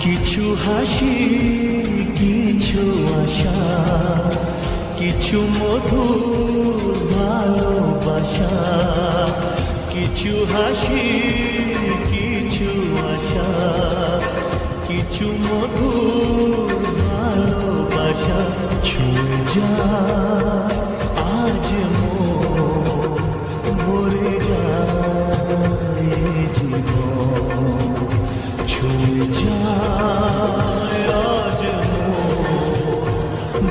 কিছু হাসি, কিছু আশা, কিছু মধুর ভালোবাসা। কিছু হাসি, কিছু আশা, কিছু মধুর ভালোবাসা। ছুঁয়ে যায় আজ মন, ভরে যায় জীবন। ছুঁয়ে যায় আজ মন,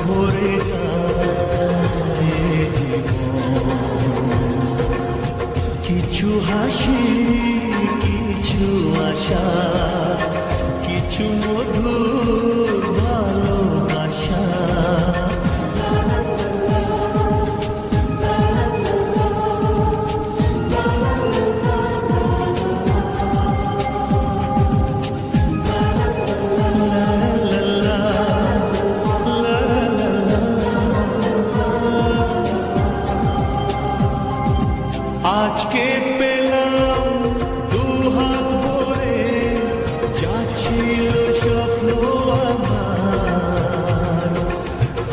ভরে যায় জীবন। কিছু হাসি, কিছু আশা, কিছু মধুর ভালোবাসা। আজকে পেলাম দুহাত ভরে, যা ছিল স্বপ্ন আমার।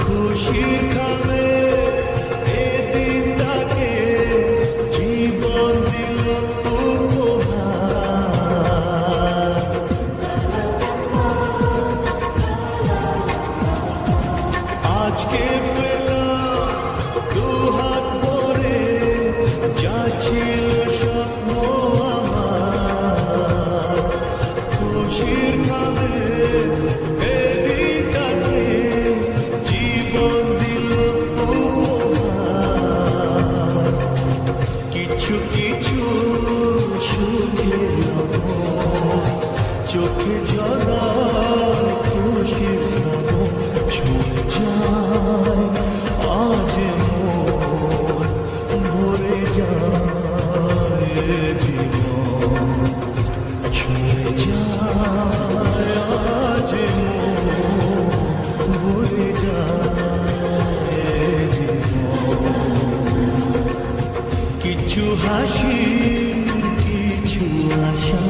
খুশির খাবে এ দিনটাকে, জীবন দিল উপহার। আজকে পেলাম দুহাত ভরে, যা ছিল স্বপ্ন আমার। খুশির খাবে এ দিনটাকে, জীবন দিল উপহার। কিছু কিছু সুখের লবণ, চোখে জড়ায় খুশির শ্রাবণ। ছুঁয়ে যায় আজ মন, ভরে যায় জীবন। ছুঁয়ে যায় আজ মন, ভরে যায় জীবন। কিছু হাসি, কিছু আশা,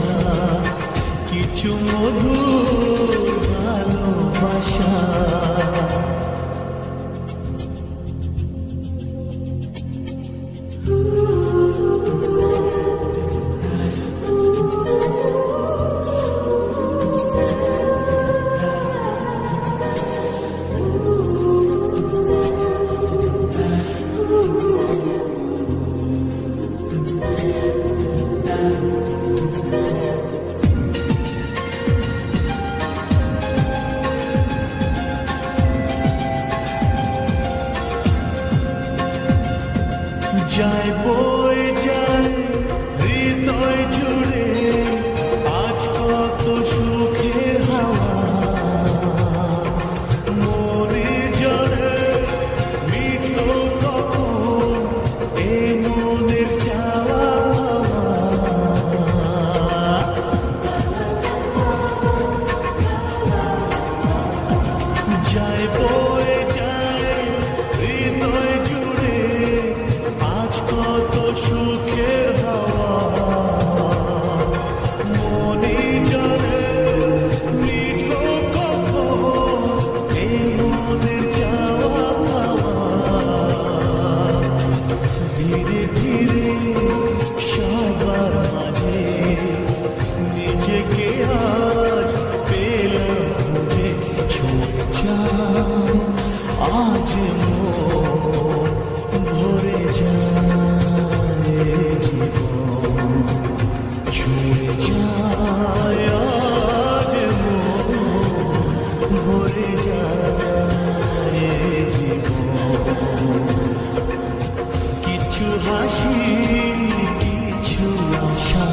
কিছু মধুর ভালোবাসা। যায় বয়ে যায় হৃদয় জুড়ে, আজ কত সুখের হাওয়া। মনে জলে মিটলো কখন এ মনের চাওয়া পাওয়া। যায় বয়ে যায় হৃদয় জুড়ে, আজ কত সুখের হাওয়া। মনে জলে মিটলো কখন এই মনের চাওয়া পাওয়া। ধীরে ধীরে সবার মাঝে নিজেকে আজ পেলাম খুঁজে। ছুঁয়ে যায় আজ মন, ভরে যায় জীবন। ছুঁয়ে যায় আজ মন, ভরে যায় জীবন। কিছু হাসি, কিছু আশা,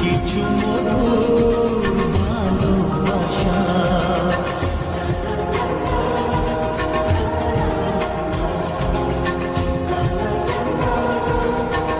কিছু মধুর